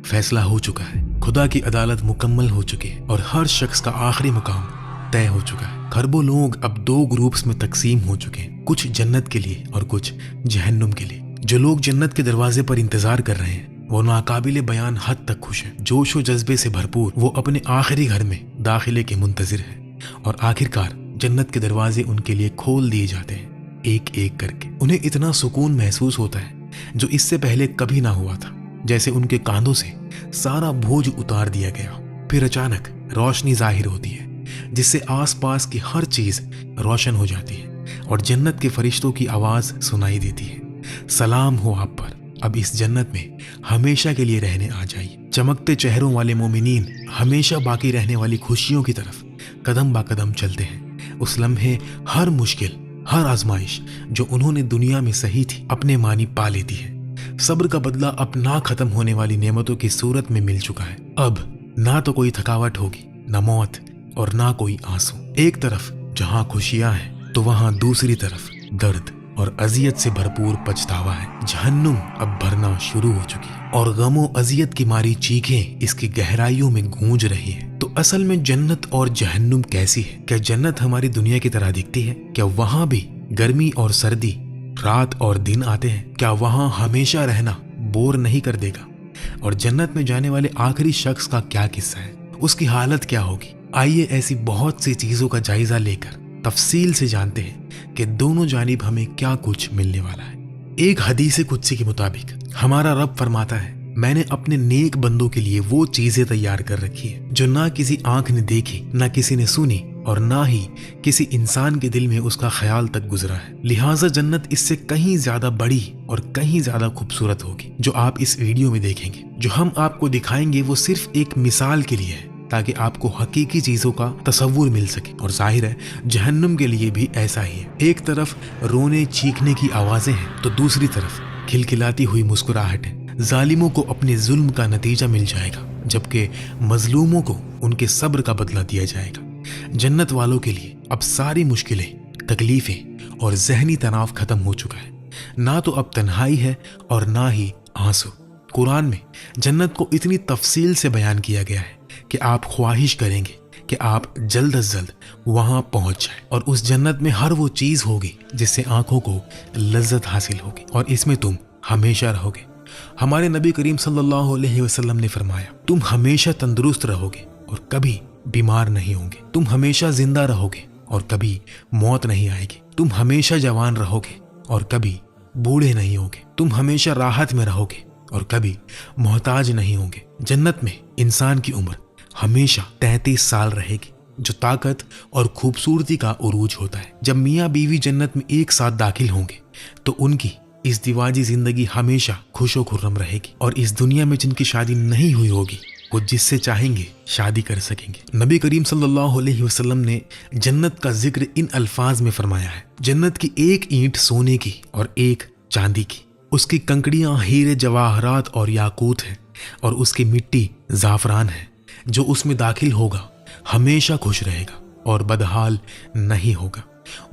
फैसला हो चुका है, खुदा की अदालत मुकम्मल हो चुकी है और हर शख्स का आखिरी मुकाम तय हो चुका है। खरबों लोग अब 2 ग्रुप्स में तकसीम हो चुके हैं, कुछ जन्नत के लिए और कुछ जहन्नुम के लिए। जो लोग जन्नत के दरवाजे पर इंतजार कर रहे हैं वो नाकाबिले बयान हद तक खुश हैं। जोश व जज्बे से भरपूर वो अपने आखिरी घर में दाखिले के मुंतजिर हैं और आखिरकार जन्नत के दरवाजे उनके लिए खोल दिए जाते हैं एक एक करके। उन्हें इतना सुकून महसूस होता है जो इससे पहले कभी ना हुआ था, जैसे उनके कांधों से सारा बोझ उतार दिया गया। फिर अचानक रोशनी जाहिर होती है जिससे आसपास की हर चीज रोशन हो जाती है और जन्नत के फरिश्तों की आवाज सुनाई देती है, सलाम हो आप पर, अब इस जन्नत में हमेशा के लिए रहने आ जाइए। चमकते चेहरों वाले मोमिनीन हमेशा बाकी रहने वाली खुशियों की तरफ कदम बा कदम चलते हैं। उस लम्हे हर मुश्किल, हर आजमाइश जो उन्होंने दुनिया में सही थी अपने मानी पा लेती है। सब्र का बदला अब ना खत्म होने वाली नेमतों की सूरत में मिल चुका है। अब ना तो कोई थकावट होगी, ना मौत और ना कोई आंसू। एक तरफ जहां खुशियां हैं तो वहां दूसरी तरफ दर्द और अजियत से भरपूर पछतावा है। जहन्नुम अब भरना शुरू हो चुकी है और गमो अजियत की मारी चीखें इसकी गहराइयों में गूंज रही है। तो असल में जन्नत और जहन्नुम कैसी है? क्या जन्नत हमारी दुनिया की तरह दिखती है? क्या वहां भी गर्मी और सर्दी, रात और दिन आते हैं? क्या वहां हमेशा रहना बोर नहीं कर देगा? और जन्नत में जाने वाले आखिरी शख्स का क्या किस्सा है, उसकी हालत क्या होगी? आइए ऐसी बहुत सी चीजों का जायजा लेकर तफसील से जानते हैं कि दोनों जानिब हमें क्या कुछ मिलने वाला है। एक हदीस कुदसी के मुताबिक हमारा रब फरमाता है, मैंने अपने नेक बंदों के लिए वो चीजें तैयार कर रखी है जो ना किसी आंख ने देखी, ना किसी ने सुनी और ना ही किसी इंसान के दिल में उसका ख्याल तक गुजरा है। लिहाजा जन्नत इससे कहीं ज्यादा बड़ी और कहीं ज्यादा खूबसूरत होगी जो आप इस वीडियो में देखेंगे। जो हम आपको दिखाएंगे वो सिर्फ एक मिसाल के लिए है ताकि आपको हकीकी चीजों का तसव्वुर मिल सके। और जाहिर है जहन्नुम के लिए भी ऐसा ही है। एक तरफ रोने चीखने की आवाजें हैं तो दूसरी तरफ खिलखिलाती हुई मुस्कुराहट है। जालिमों को अपने जुल्म का नतीजा मिल जाएगा जबकि मजलूमों को उनके सब्र का बदला दिया जाएगा। जन्नत वालों के लिए अब सारी मुश्किलें, तकलीफें और जहनी तनाव खत्म हो चुका है। ना तो अब तन्हाई है और ना ही आंसू। कुरान में जन्नत को इतनी तफसील से बयान किया गया है कि आप ख्वाहिश करेंगे कि आप जल्द अज जल्द वहां पहुंच जाएं और उस जन्नत में हर वो चीज होगी जिससे आंखों को लज्जत हासिल होगी और इसमें तुम हमेशा रहोगे। हमारे नबी करीम सल्लल्लाहु अलैहि वसल्लम ने फरमाया, तुम हमेशा तंदुरुस्त रहोगे और कभी बीमार नहीं होंगे। तुम हमेशा जिंदा रहोगे और कभी मौत नहीं आएगी। तुम हमेशा जवान रहोगे और कभी बूढ़े नहीं होगे। तुम हमेशा राहत में रहोगे और कभी मोहताज नहीं होंगे। जन्नत में इंसान की उम्र हमेशा 33 साल रहेगी जो ताकत और खूबसूरती का उरूज होता है। जब मियाँ बीवी जन्नत में एक साथ दाखिल होंगे तो उनकी इस दिवाजी जिंदगी हमेशा खुशो खुर्रम रहेगी और इस दुनिया में जिनकी शादी नहीं हुई होगी वो जिससे चाहेंगे शादी कर सकेंगे। नबी करीम सल्लल्लाहु अलैहि वसल्लम ने जन्नत का जिक्र इन अल्फाज में फरमाया है, जन्नत की एक ईंट सोने की और एक चांदी की, उसकी कंकड़ियां हीरे जवाहरात और याकूत हैं और उसकी मिट्टी जाफरान है। जो उसमें दाखिल होगा हमेशा खुश रहेगा और बदहाल नहीं होगा।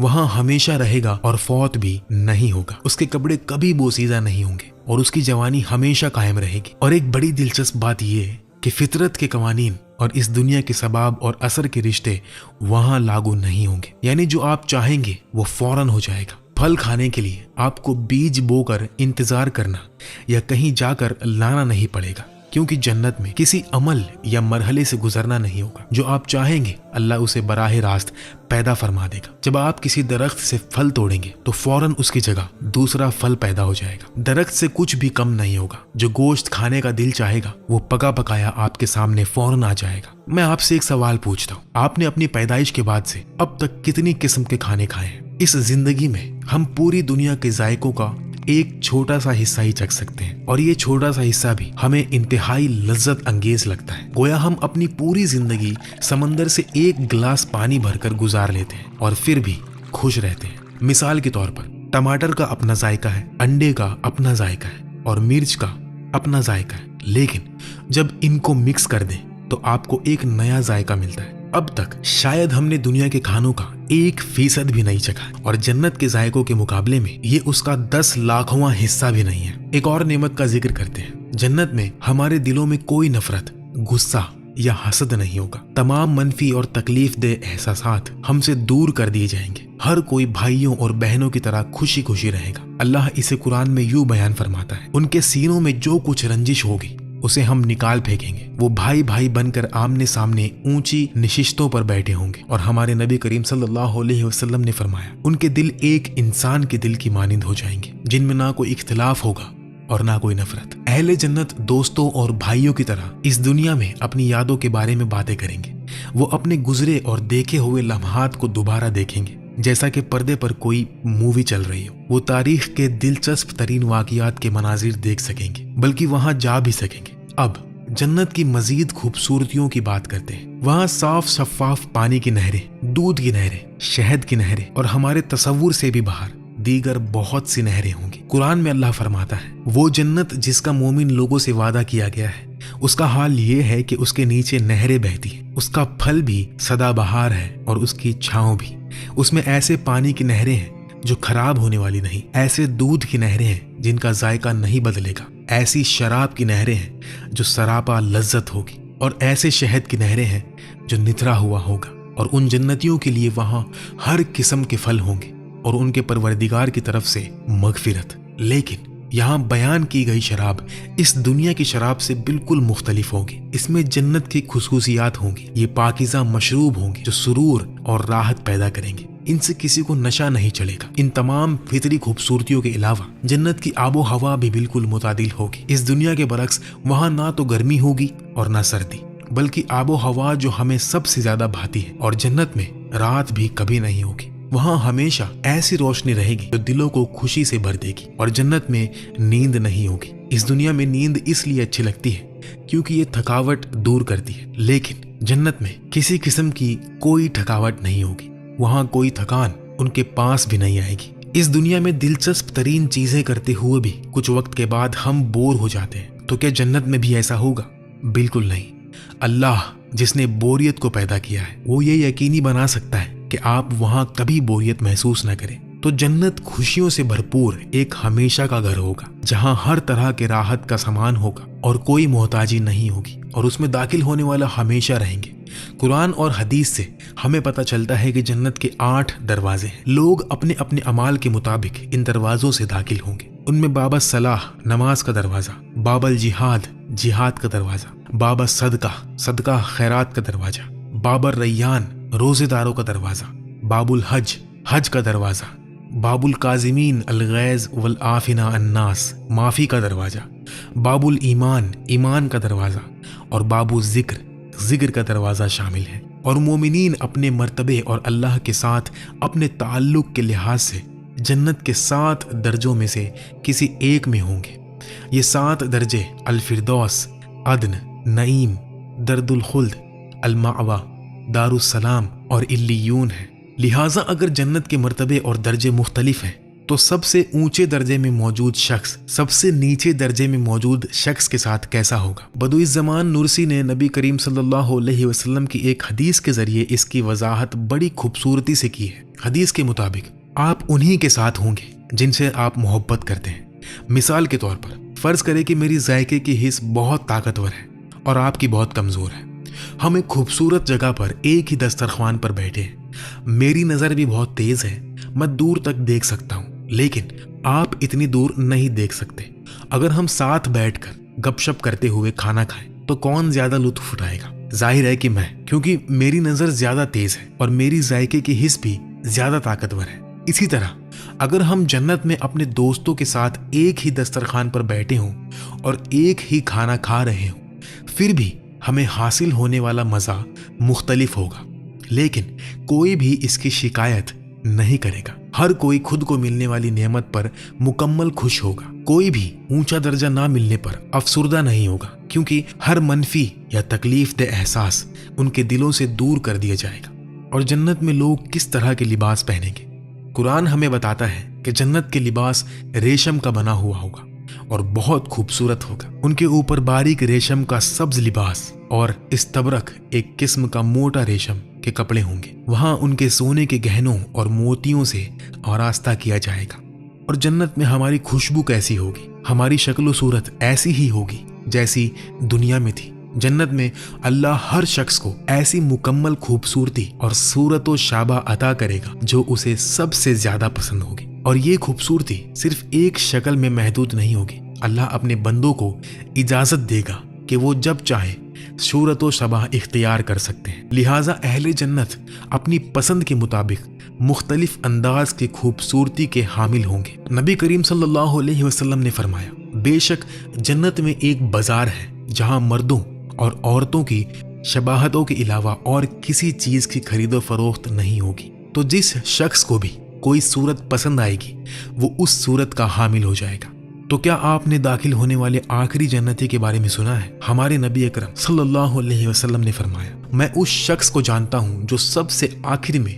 वहां हमेशा रहेगा और फौत भी नहीं होगा। उसके कपड़े कभी बोसीदा नहीं होंगे और उसकी जवानी हमेशा कायम रहेगी। और एक बड़ी दिलचस्प बात यह है कि फितरत के कवानीन और इस दुनिया के सबाब और असर के रिश्ते वहां लागू नहीं होंगे। यानी जो आप चाहेंगे वो फौरन हो जाएगा। फल खाने के लिए आपको बीज बोकर इंतजार करना या कहीं जाकर लाना नहीं पड़ेगा, क्योंकि जन्नत में किसी अमल या मरहले से गुजरना नहीं होगा। जो आप चाहेंगे अल्लाह उसे बराह रास्त पैदा फरमा देगा। जब आप किसी दरख्त से फल तोड़ेंगे तो फौरन उसकी जगह दूसरा फल पैदा हो जाएगा। दरख्त से कुछ भी कम नहीं होगा। जो गोश्त खाने का दिल चाहेगा वो पका पकाया आपके सामने फौरन आ जाएगा। मैं आपसे एक सवाल पूछता हूँ, आपने अपनी पैदाइश के बाद से अब तक कितनी किस्म के खाने खाए हैं? इस जिंदगी में हम पूरी दुनिया के जायकों का एक छोटा सा हिस्सा ही चख सकते हैं और ये छोटा सा हिस्सा भी हमें इंतहाई लज्जत अंगेज लगता है। गोया हम अपनी पूरी जिंदगी समंदर से एक गिलास पानी भरकर गुजार लेते हैं और फिर भी खुश रहते हैं। मिसाल के तौर पर टमाटर का अपना जायका है, अंडे का अपना जायका है और मिर्च का अपना जायका है, लेकिन जब इनको मिक्स कर दें तो आपको एक नया जायका मिलता है। अब तक शायद हमने दुनिया के खानों का 1% भी नहीं चखा और जन्नत के जायकों के मुकाबले में ये उसका 10 लाखवां हिस्सा भी नहीं है। एक और नेमत का जिक्र करते हैं जन्नत में हमारे दिलों में कोई नफरत, गुस्सा या हसद नहीं होगा। तमाम मनफी और तकलीफ दे एहसासात हमसे दूर कर दिए जाएंगे। हर कोई भाइयों और बहनों की तरह खुशी खुशी रहेगा। अल्लाह इसे कुरान में यूं बयान फरमाता है, उनके सीनों में जो कुछ रंजिश होगी उसे हम निकाल फेंकेंगे। वो भाई भाई बनकर आमने सामने ऊंची निशिस्तों पर बैठे होंगे। और हमारे नबी करीम सल्लल्लाहु अलैहि वसल्लम ने फरमाया, उनके दिल एक इंसान के दिल की मानिंद हो जाएंगे, जिनमें ना कोई इख्तिलाफ होगा और ना कोई नफरत। अहले जन्नत दोस्तों और भाइयों की तरह इस दुनिया में अपनी यादों के बारे में बातें करेंगे। वो अपने गुजरे और देखे हुए लम्हात को दोबारा देखेंगे जैसा कि पर्दे पर कोई मूवी चल रही हो। वो तारीख के दिलचस्प तरीन वाक़ियात के मनाजिर देख सकेंगे, बल्कि वहां जा भी सकेंगे। अब जन्नत की मजीद खूबसूरतियों की बात करते हैं। वहाँ साफ शफाफ पानी की नहरें, दूध की नहरें, शहद की नहरें और हमारे तसव्वुर से भी बाहर दीगर बहुत सी नहरें होंगी। कुरान में अल्लाह फरमाता है, वो जन्नत जिसका मोमिन लोगों से वादा किया गया है, उसका हाल ये है कि उसके नीचे नहरें बहती हैं, उसका फल भी सदाबहार है और उसकी छांव भी। उसमें ऐसे पानी की नहरें हैं जो खराब होने वाली नहीं, ऐसे दूध की नहरें हैं जिनका जायका नहीं बदलेगा, ऐसी शराब की नहरें हैं जो सरापा लज्जत होगी, और ऐसे शहद की नहरें हैं जो निथरा हुआ होगा। और उन जन्नतियों के लिए वहाँ हर किस्म के फल होंगे और उनके परवरदिगार की तरफ से मगफिरत। लेकिन यहाँ बयान की गई शराब इस दुनिया की शराब से बिल्कुल मुख्तलिफ होगी। इसमें जन्नत की खुशूसियात होंगी। ये पाकीज़ा मशरूब होंगे जो सुरूर और राहत पैदा करेंगे। इनसे किसी को नशा नहीं चढ़ेगा। इन तमाम फितरी खूबसूरतियों के अलावा जन्नत की आबो हवा भी बिल्कुल मुतादिल होगी। इस दुनिया के बरक्स वहाँ ना तो गर्मी होगी और ना सर्दी, बल्कि आबो हवा जो हमें सबसे ज्यादा भाती है। और जन्नत में रात भी कभी नहीं होगी। वहाँ हमेशा ऐसी रोशनी रहेगी जो दिलों को खुशी से भर देगी। और जन्नत में नींद नहीं होगी। इस दुनिया में नींद इसलिए अच्छी लगती है क्योंकि ये थकावट दूर करती है, लेकिन जन्नत में किसी किस्म की कोई थकावट नहीं होगी। वहाँ कोई थकान उनके पास भी नहीं आएगी। इस दुनिया में दिलचस्प तरीन चीजें करते हुए भी कुछ वक्त के बाद हम बोर हो जाते हैं। तो क्या जन्नत में भी ऐसा होगा? बिल्कुल नहीं। अल्लाह जिसने बोरियत को पैदा किया है वो ये यकीनी बना सकता है कि आप वहाँ कभी बोरियत महसूस न करें। तो जन्नत खुशियों से भरपूर एक हमेशा का घर होगा, जहाँ हर तरह के राहत का सामान होगा और कोई मोहताजी नहीं होगी, और उसमें दाखिल होने वाला हमेशा रहेंगे। कुरान और हदीस से हमें पता चलता है कि जन्नत के 8 दरवाजे हैं। लोग अपने अपने अमाल के मुताबिक इन दरवाजों से दाखिल होंगे। उनमें बाबा सलाह, नमाज का दरवाजा, बाबल जिहाद, जिहाद का दरवाजा, बाबा सदका, सदका खैरात का दरवाजा, बाबर रैयान, रोजेदारों का दरवाजा, बाबुल हज, हज का दरवाजा, बाबुल काजिमीन अलगैज वल आफिना अन्नास, माफी का दरवाजा, बाबुल ईमान, ईमान का दरवाजा, और बाबू जिक्र, जिक्र का दरवाजा शामिल है। और मोमिनीन अपने मर्तबे और अल्लाह के साथ अपने ताल्लुक के लिहाज से जन्नत के 7 दर्जों में से किसी एक में होंगे। ये 7 दर्जे अल-फिरदौस, अदन, नईम, दर्दुल खुल्द, अल-मावा, दारुस्सलाम और इल्लियून है। लिहाजा अगर जन्नत के मर्तबे और दर्जे मुख्तलिफ हैं तो सबसे ऊंचे दर्जे में मौजूद शख्स सबसे नीचे दर्जे में मौजूद शख्स के साथ कैसा होगा? बदुई ज़मान नुरसी ने नबी करीम सल्लल्लाहु अलैहि वसल्लम की एक हदीस के जरिए इसकी वजाहत बड़ी खूबसूरती से की है। हदीस के मुताबिक आप उन्हीं के साथ होंगे जिनसे आप मोहब्बत करते हैं। मिसाल के तौर पर फर्ज करें कि मेरी जायके की हिस्स बहुत ताकतवर है और आपकी बहुत कमजोर है। हम एक खूबसूरत जगह पर एक ही दस्तरख्वान पर बैठे हैं। मेरी नजर भी बहुत तेज है, मैं दूर तक देख सकता हूँ, लेकिन आप इतनी दूर नहीं देख सकते। अगर हम साथ बैठकर गपशप करते हुए खाना खाएं तो कौन ज्यादा लुत्फ उठाएगा? जाहिर है कि मैं, क्योंकि मेरी नजर ज्यादा तेज है और मेरी जायके की हिस्स भी ज्यादा ताकतवर है। इसी तरह अगर हम जन्नत में अपने दोस्तों के साथ एक ही दस्तरखान पर बैठे हों और एक ही खाना खा रहे हों, फिर भी हमें हासिल होने वाला मजा मुख्तलिफ होगा, लेकिन कोई भी इसकी शिकायत नहीं करेगा। हर कोई खुद को मिलने वाली नेमत पर मुकम्मल खुश होगा। कोई भी ऊंचा दर्जा ना मिलने पर अफसुर्दा नहीं होगा, क्योंकि हर मनफी या तकलीफ दे एहसास उनके दिलों से दूर कर दिया जाएगा। और जन्नत में लोग किस तरह के लिबास पहनेंगे? कुरान हमें बताता है कि जन्नत के लिबास रेशम का बना हुआ होगा और बहुत खूबसूरत होगा। उनके ऊपर बारीक रेशम का सब्ज लिबास और इस्तबरक एक किस्म का मोटा रेशम के कपड़े होंगे। वहां उनके सोने के गहनों और मोतियों से आरास्ता किया जाएगा। और जन्नत में हमारी खुशबू कैसी होगी? हमारी शक्ल सूरत ऐसी ही होगी जैसी दुनिया में थी। जन्नत में अल्लाह हर शख्स को ऐसी मुकम्मल खूबसूरती और सूरत व शाबा अता करेगा जो उसे सबसे ज्यादा पसंद होगी। और ये खूबसूरती सिर्फ एक शक्ल में महदूद नहीं होगी। अल्लाह अपने बंदों को इजाजत देगा कि वो जब चाहे सूरत व शबा इख्तियार कर सकते हैं। लिहाजा अहले जन्नत अपनी पसंद के मुताबिक मुख्तलिफ अंदाज की खूबसूरती के हामिल होंगे। नबी करीम सल्लल्लाहु अलैहि वसल्लम ने फरमाया, बेशक जन्नत में एक बाजार है जहां मर्दों और औरतों की शबाहतों के अलावा और किसी चीज की खरीदो फरोख्त नहीं होगी। तो जिस शख्स को भी कोई सूरत पसंद आएगी वो उस सूरत का हामिल हो जाएगा। तो क्या आपने दाखिल होने वाले आखिरी जन्नती के बारे में सुना है? हमारे नबी अकरम सल्लल्लाहु अलैहि वसल्लम ने फरमाया, मैं उस शख्स को जानता हूं जो सबसे आखिर में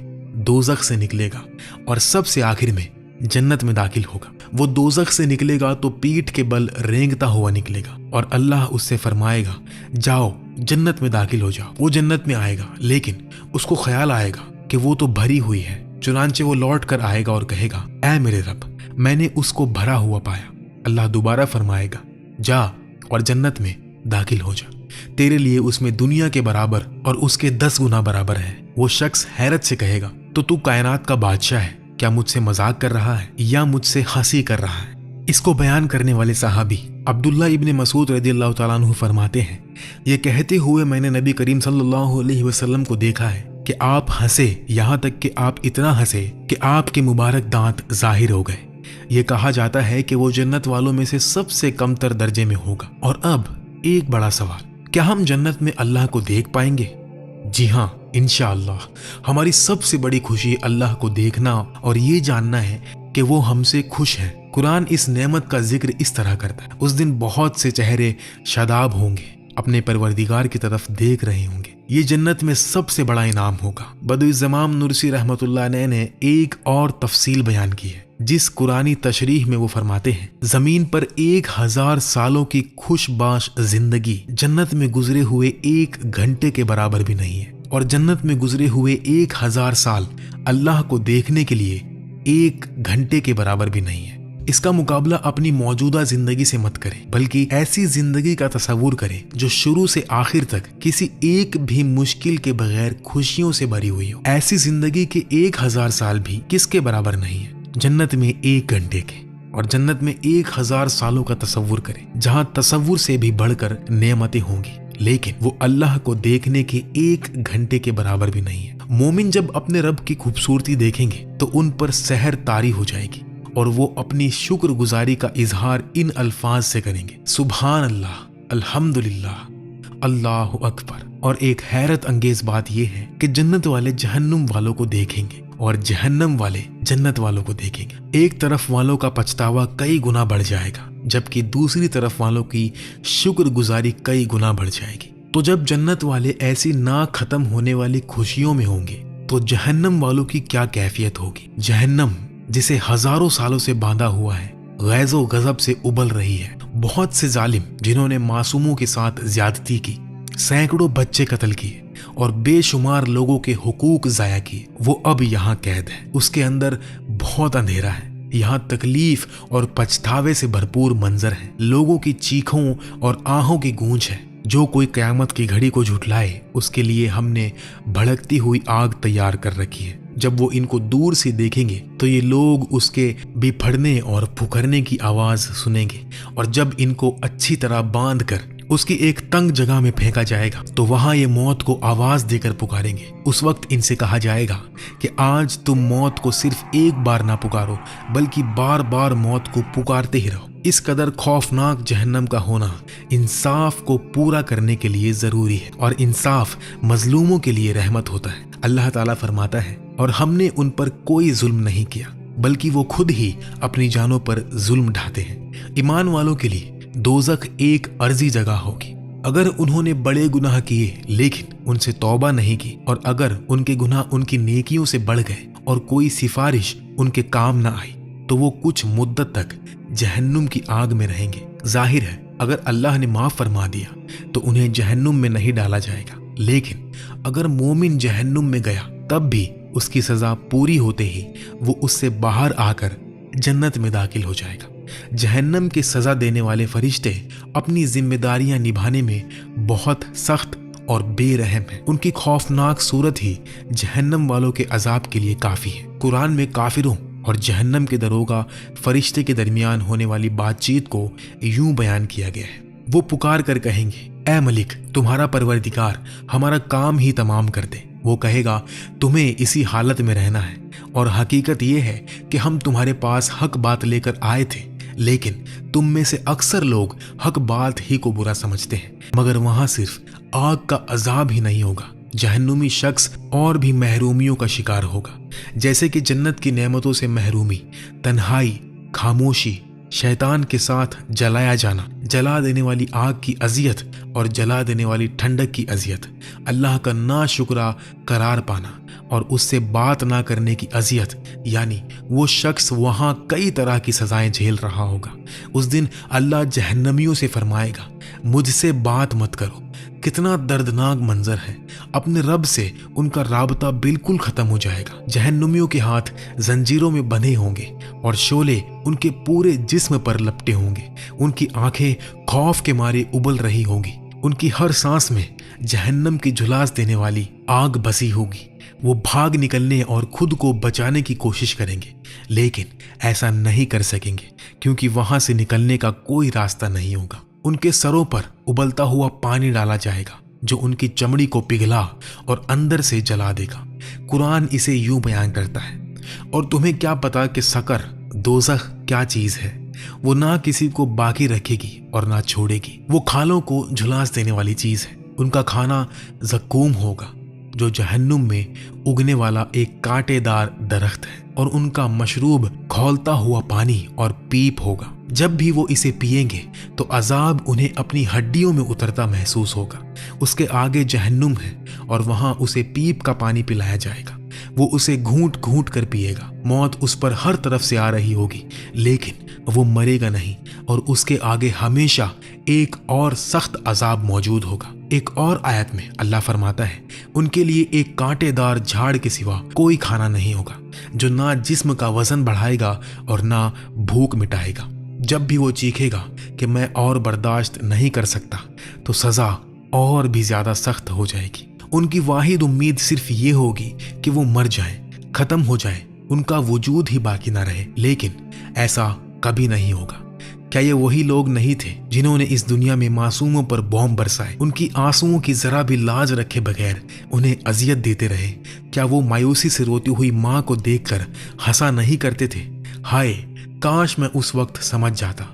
दोज़ख से निकलेगा और सबसे आखिर में जन्नत में दाखिल होगा। वो दोज़ख से निकलेगा तो पीठ के बल रेंगता हुआ निकलेगा और अल्लाह उससे फरमाएगा, जाओ जन्नत में दाखिल हो जाओ। वो जन्नत में आएगा लेकिन उसको ख्याल आएगा कि वो तो भरी हुई है। चुनांचे वो लौट कर आएगा और कहेगा, ऐ मेरे रब, मैंने उसको भरा हुआ पाया। अल्लाह दोबारा फरमाएगा, जा और जन्नत में दाखिल हो जा, तेरे लिए उसमें दुनिया के बराबर और उसके 10 गुना बराबर है। वो शख्स हैरत से कहेगा, तो तू कायनात का बादशाह है, क्या मुझसे मजाक कर रहा है या मुझसे हंसी कर रहा है? इसको बयान करने वाले सहाबी अब्दुल्ला इब्ने मसूद रदियल्लाहु ताला अन्हु फरमाते हैं, ये कहते हुए मैंने नबी करीम सल्लल्लाहु अलैहि वसल्लम को देखा है कि आप हंसे, यहाँ तक कि आप इतना हंसे कि आपके मुबारक दांत जाहिर हो गए। ये कहा जाता है कि वो जन्नत वालों में से सबसे कमतर दर्जे में होगा। और अब एक बड़ा सवाल, क्या हम जन्नत में अल्लाह को देख पाएंगे? जी हाँ, इंशाअल्लाह। हमारी सबसे बड़ी खुशी अल्लाह को देखना और ये जानना है कि वो हमसे खुश है। कुरान इस नेमत का जिक्र इस तरह करता है, उस दिन बहुत से चेहरे शादाब होंगे, अपने परवरदिगार की तरफ देख रहे होंगे। ये जन्नत में सबसे बड़ा इनाम होगा। बदुई ज़माम नुरसी रहमतुल्लाह अलैह ने एक और तफसील बयान की है, जिस कुरानी तशरीह में वो फरमाते हैं, जमीन पर 1000 सालों की खुशबाश जिंदगी जन्नत में गुजरे हुए 1 घंटे के बराबर भी नहीं है। और जन्नत में गुजरे हुए 1000 साल अल्लाह को देखने के लिए 1 घंटे के बराबर भी नहीं है। इसका मुकाबला अपनी मौजूदा जिंदगी से मत करें, बल्कि ऐसी जिंदगी का तसव्वुर करें जो शुरू से आखिर तक किसी एक भी मुश्किल के बगैर खुशियों से भरी हुई हो। ऐसी जिंदगी के 1000 साल भी किसके बराबर नहीं है जन्नत में 1 घंटे के। और जन्नत में 1000 सालों का तसव्वुर करें जहां तसव्वुर से भी बढ़कर नेमतें होंगी, लेकिन वो अल्लाह को देखने के 1 घंटे के बराबर भी नहीं है। मोमिन जब अपने रब की खूबसूरती देखेंगे तो उन पर सहर तारी हो जाएगी और वो अपनी शुक्रगुजारी का इजहार इन अल्फाज से करेंगे, सुभान अल्लाह, अल्हम्दुलिल्लाह, अल्लाहु अकबर। और एक हैरत अंगेज बात यह है कि जन्नत वाले जहन्नुम वालों को देखेंगे और जहन्नम वाले जन्नत वालों को देखेंगे। एक तरफ वालों का पछतावा कई गुना बढ़ जाएगा, जबकि दूसरी तरफ वालों की शुक्रगुजारी कई गुना बढ़ जाएगी। तो जब जन्नत वाले ऐसी ना खत्म होने वाली खुशियों में होंगे तो जहन्नम वालों की क्या कैफियत होगी? जहन्नम जिसे हजारों सालों से बांधा हुआ है, गैज़ो गजब से उबल रही है। बहुत से जालिम जिन्होंने मासूमों के साथ ज्यादती की, सैकड़ों बच्चे कत्ल किए और बेशुमार लोगों के हुकूक जाया किए, वो अब यहाँ कैद है। उसके अंदर बहुत अंधेरा है, यहाँ तकलीफ और पछतावे से भरपूर मंजर है। लोगों की चीखों और आहों की गूंज है। जो कोई कयामत की घड़ी को झुठलाए उसके लिए हमने भड़कती हुई आग तैयार कर रखी है। जब वो इनको दूर से देखेंगे तो ये लोग उसके बिफड़ने और फुकरने की आवाज सुनेंगे, और जब इनको अच्छी तरह बांध कर उसकी एक तंग जगह में फेंका जाएगा तो वहां ये मौत को आवाज देकर पुकारेंगे। उस वक्त इनसे कहा जाएगा कि आज तुम मौत को सिर्फ एक बार ना पुकारो, बल्कि बार बार मौत को पुकारते ही रहो। इस कदर खौफनाक जहन्नम का होना इंसाफ को पूरा करने के लिए जरूरी है, और इंसाफ मजलूमों के लिए रहमत होता है। अल्लाह ताला फरमाता है, और हमने उन पर कोई जुल्म नहीं किया, बल्कि वो खुद ही अपनी जानों पर जुल्म ढाते हैं। ईमान वालों के लिए दोज़ख एक अर्जी जगह होगी। अगर उन्होंने बड़े गुनाह किए लेकिन उनसे तौबा नहीं की, और अगर उनके गुनाह उनकी नेकियों से बढ़ गए और कोई सिफारिश उनके काम ना आई, तो वो कुछ मुद्दत तक जहन्नुम की आग में रहेंगे। जाहिर है अगर अल्लाह ने माफ फरमा दिया तो उन्हें जहन्नुम में नहीं डाला जाएगा, लेकिन अगर मोमिन जहन्नुम में गया तब भी उसकी सजा पूरी होते ही वो उससे बाहर आकर जन्नत में दाखिल हो जाएगा। जहन्नम के सजा देने वाले फरिश्ते अपनी जिम्मेदारियां निभाने में बहुत सख्त और बेरहम हैं। उनकी खौफनाक सूरत ही जहन्नम वालों के अजाब के लिए काफी है। कुरान में काफिरों और जहन्नम के दरोगा फरिश्ते के दरमियान होने वाली बातचीत को यूं बयान किया गया है। वो पुकार कर कहेंगे, ऐ मलिक, तुम्हारा परवरदिगार हमारा काम ही तमाम कर दे। वो कहेगा, तुम्हें इसी हालत में रहना है और हकीकत ये है कि हम तुम्हारे पास हक बात लेकर आए थे, लेकिन तुम में से अक्सर लोग हक बात ही को बुरा समझते हैं। मगर वहां सिर्फ आग का अजाब ही नहीं होगा, जहन्नुमी शख्स और भी महरूमियों का शिकार होगा, जैसे कि जन्नत की नेमतों से महरूमी, तन्हाई, खामोशी, शैतान के साथ जलाया जाना, जला देने वाली आग की अजियत और जला देने वाली ठंडक की अजियत, अल्लाह का नाशुक्रा करार पाना और उससे बात ना करने की अजियत, यानी वो शख्स वहाँ कई तरह की सजाएं झेल रहा होगा। उस दिन अल्लाह जहन्नमियों से फरमाएगा, मुझसे बात मत करो। कितना दर्दनाक मंजर है। अपने रब से उनका राबता बिल्कुल खत्म हो जाएगा। जहन्नुमियों के हाथ जंजीरों में बंधे होंगे और शोले उनके पूरे जिस्म पर लपटे होंगे। उनकी आंखें खौफ के मारे उबल रही होंगी। उनकी हर सांस में जहन्नम की झुलास देने वाली आग बसी होगी। वो भाग निकलने और खुद को बचाने की कोशिश करेंगे, लेकिन ऐसा नहीं कर सकेंगे क्योंकि वहां से निकलने का कोई रास्ता नहीं होगा। उनके सरों पर उबलता हुआ पानी डाला जाएगा जो उनकी चमड़ी को पिघला और अंदर से जला देगा। कुरान इसे यूं बयान करता है, और तुम्हें क्या पता कि सकर, दोज़ख क्या चीज है। वो ना किसी को बाकी रखेगी और ना छोड़ेगी। वो खालों को झुलास देने वाली चीज है। उनका खाना ज़क्कूम होगा जो जहन्नुम में उगने वाला एक कांटेदार दरख्त है, और उनका मशरूब खौलता हुआ पानी और पीप होगा। जब भी वो इसे पिएंगे तो अजाब उन्हें अपनी हड्डियों में उतरता महसूस होगा। उसके आगे जहन्नुम है और वहां उसे पीप का पानी पिलाया जाएगा। वो उसे घूंट घूंट कर पिएगा। मौत उस पर हर तरफ से आ रही होगी, लेकिन वो मरेगा नहीं, और उसके आगे हमेशा एक और सख्त अजाब मौजूद होगा। एक और आयत में अल्लाह फरमाता है, उनके लिए एक कांटेदार झाड़ के सिवा कोई खाना नहीं होगा जो ना जिस्म का वजन बढ़ाएगा और ना भूख मिटाएगा। जब भी वो चीखेगा कि मैं और बर्दाश्त नहीं कर सकता, तो सजा और भी ज्यादा सख्त हो जाएगी। उनकी वाहिद उम्मीद सिर्फ ये होगी कि वो मर जाए, खत्म हो जाए, उनका वजूद ही बाकी ना रहे, लेकिन ऐसा कभी नहीं होगा। क्या ये वही लोग नहीं थे जिन्होंने इस दुनिया में मासूमों पर बॉम्ब बरसाए, उनकी आंसुओं की जरा भी लाज रखे बगैर उन्हें अजियत देते रहे? क्या वो मायूसी से रोती हुई माँ को देखकर हंसा नहीं करते थे? हाय, काश मैं उस वक्त समझ जाता,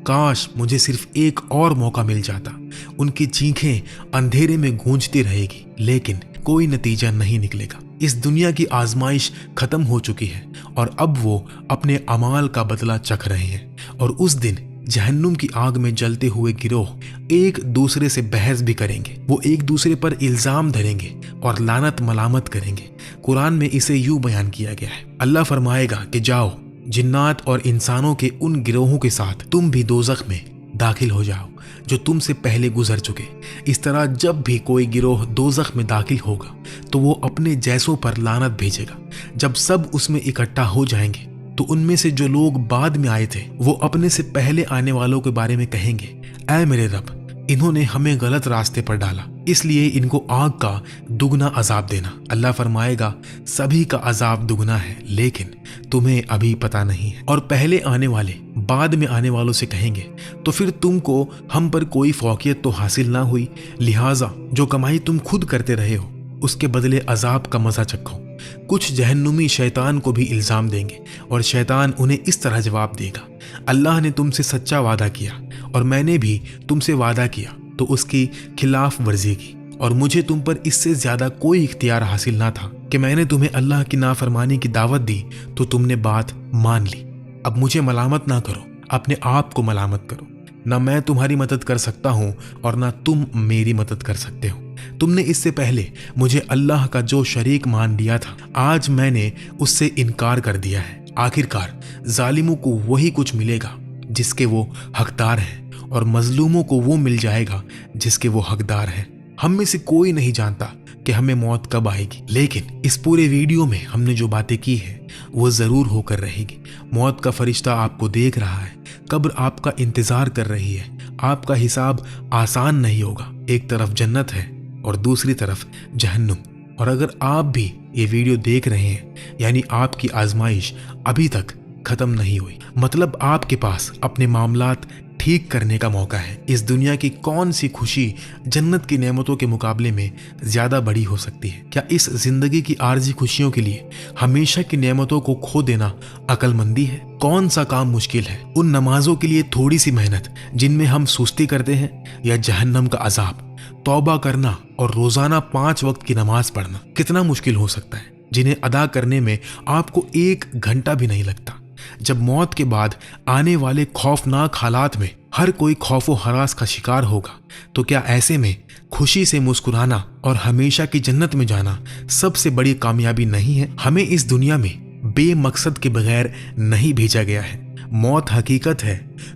काश मुझे सिर्फ एक और मौका मिल जाता। उनकी चीखें अंधेरे में गूंजती रहेगी, लेकिन कोई नतीजा नहीं निकलेगा। इस दुनिया की आजमाइश खत्म हो चुकी है और अब वो अपने अमाल का बदला चख रहे हैं, और उस दिन जहन्नुम की आग में जलते हुए गिरोह एक दूसरे से बहस भी करेंगे। वो एक दूसरे पर इल्जाम धरेंगे और लानत मलामत करेंगे। कुरान में इसे यूं बयान किया गया है, अल्लाह फरमाएगा कि जाओ, जिन्नात और इंसानों के उन गिरोहों के साथ तुम भी दोज़ख में दाखिल हो जाओ जो तुमसे पहले गुजर चुके। इस तरह जब भी कोई गिरोह दोज़ख में दाखिल होगा तो वो अपने जैसों पर लानत भेजेगा। जब सब उसमें इकट्ठा हो जाएंगे तो उनमें से जो लोग बाद में आए थे वो अपने से पहले आने वालों के बारे में कहेंगे, ऐ मेरे रब, इन्होंने हमें गलत रास्ते पर डाला, इसलिए इनको आग का दुगना अजाब देना। अल्लाह फरमाएगा, सभी का अजाब दुगना है, लेकिन तुम्हें अभी पता नहीं है। और पहले आने वाले बाद में आने वालों से कहेंगे, तो फिर तुमको हम पर कोई फौकियत तो हासिल ना हुई, लिहाजा जो कमाई तुम खुद करते रहे हो उसके बदले अजाब का मजा चखो। कुछ जहन्नुमी शैतान को भी इल्जाम देंगे और शैतान उन्हें इस तरह जवाब देगा, अल्लाह ने तुमसे सच्चा वादा किया और मैंने भी तुमसे वादा किया तो उसकी खिलाफ वर्जी की, और मुझे तुम पर इससे ज्यादा कोई इख्तियार हासिल ना था कि मैंने तुम्हें अल्लाह की नाफरमानी की दावत दी तो तुमने बात मान ली। अब मुझे मलामत ना करो, अपने आप को मलामत करो। ना मैं तुम्हारी मदद कर सकता हूँ और ना तुम मेरी मदद कर सकते हो। तुमने इससे पहले मुझे अल्लाह का जो शरीक मान लिया था, आज मैंने उससे इनकार कर दिया है। आखिरकार जालिमों को वही कुछ मिलेगा जिसके वो हकदार हैं, और मजलूमों को वो मिल जाएगा जिसके वो हकदार हैं। हम में से कोई नहीं जानता कि हमें मौत कब आएगी, लेकिन इस पूरे वीडियो में हमने जो बातें की है वो ज़रूर होकर रहेगी। मौत का फरिश्ता आपको देख रहा है, कब्र आपका इंतज़ार कर रही है। आपका हिसाब आसान नहीं होगा, एक तरफ जन्नत है और दूसरी तरफ जहन्नुम। और अगर आप भी ये वीडियो देख रहे हैं यानी आपकी आजमाइश अभी तक ख़त्म नहीं हुई, मतलब आपके पास अपने मामलात ठीक करने का मौका है। इस दुनिया की कौन सी खुशी जन्नत की नेमतों के मुकाबले में ज़्यादा बड़ी हो सकती है? क्या इस ज़िंदगी की आर्जी खुशियों के लिए हमेशा की नेमतों को खो देना अक्लमंदी है? कौन सा काम मुश्किल है? उन नमाजों के लिए थोड़ी सी मेहनत जिनमें हम सुस्ती करते हैं, या जहन्नम का अजाब? तौबा करना और रोज़ाना 5 वक्त की नमाज पढ़ना कितना मुश्किल हो सकता है, जिन्हें अदा करने में आपको 1 घंटा भी नहीं लगता। जब मौत के बाद आने वाले खौफनाक हालात में हर कोई खौफो हरास का शिकार होगा, तो क्या ऐसे में खुशी से मुस्कुराना और हमेशा की जन्नत में जाना सबसे बड़ी कामयाबी नहीं है? हमें इस दुनिया में बेमकसद के बगैर नहीं भेजा गया है। मौत हकीकत है,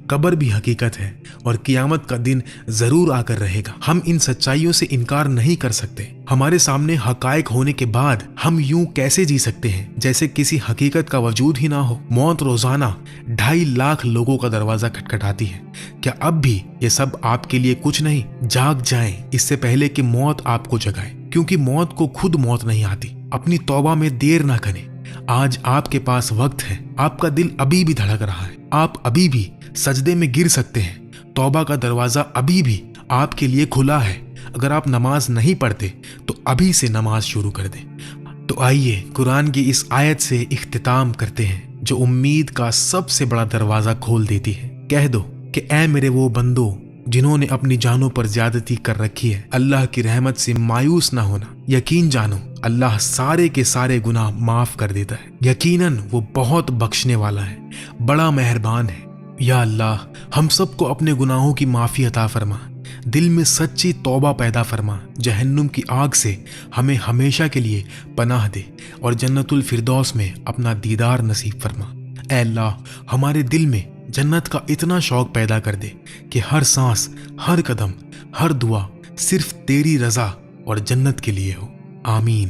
कब्र भी हकीकत है और कियामत का दिन जरूर आकर रहेगा। हम इन सच्चाइयों से इनकार नहीं कर सकते। हमारे सामने हकायक होने के बाद हम यूं कैसे जी सकते हैं जैसे किसी हकीकत का वजूद ही ना हो? मौत रोजाना 2.5 लाख लोगों का दरवाजा खटखटाती है। क्या अब भी ये सब आपके लिए कुछ नहीं? जाग जाएं इससे पहले कि मौत आपको जगाए, क्योंकि मौत को खुद मौत नहीं आती। अपनी तौबा में देर ना करें, आज आपके पास वक्त है। आपका दिल अभी भी धड़क रहा है, आप अभी भी सजदे में गिर सकते हैं। तौबा का दरवाजा अभी भी आपके लिए खुला है। अगर आप नमाज नहीं पढ़ते तो अभी से नमाज शुरू कर दें। तो आइए कुरान की इस आयत से इख्तिताम करते हैं जो उम्मीद का सबसे बड़ा दरवाजा खोल देती है। कह दो कि ऐ मेरे वो बंदो जिन्होंने अपनी जानों पर ज्यादती कर रखी है, अल्लाह की रहमत से मायूस ना होना। यकीन जानो अल्लाह सारे के सारे गुनाह माफ कर देता है। यकीनन वो बहुत बख्शने वाला है, बड़ा मेहरबान है। या अल्लाह हम सबको अपने गुनाहों की माफ़ी अता फरमा, दिल में सच्ची तौबा पैदा फरमा, जहन्नुम की आग से हमें हमेशा के लिए पनाह दे और जन्नतुल फिरदौस में अपना दीदार नसीब फरमा। ऐ अल्लाह हमारे दिल में जन्नत का इतना शौक पैदा कर दे कि हर सांस, हर कदम, हर दुआ सिर्फ तेरी रज़ा और जन्नत के लिए हो। आमीन।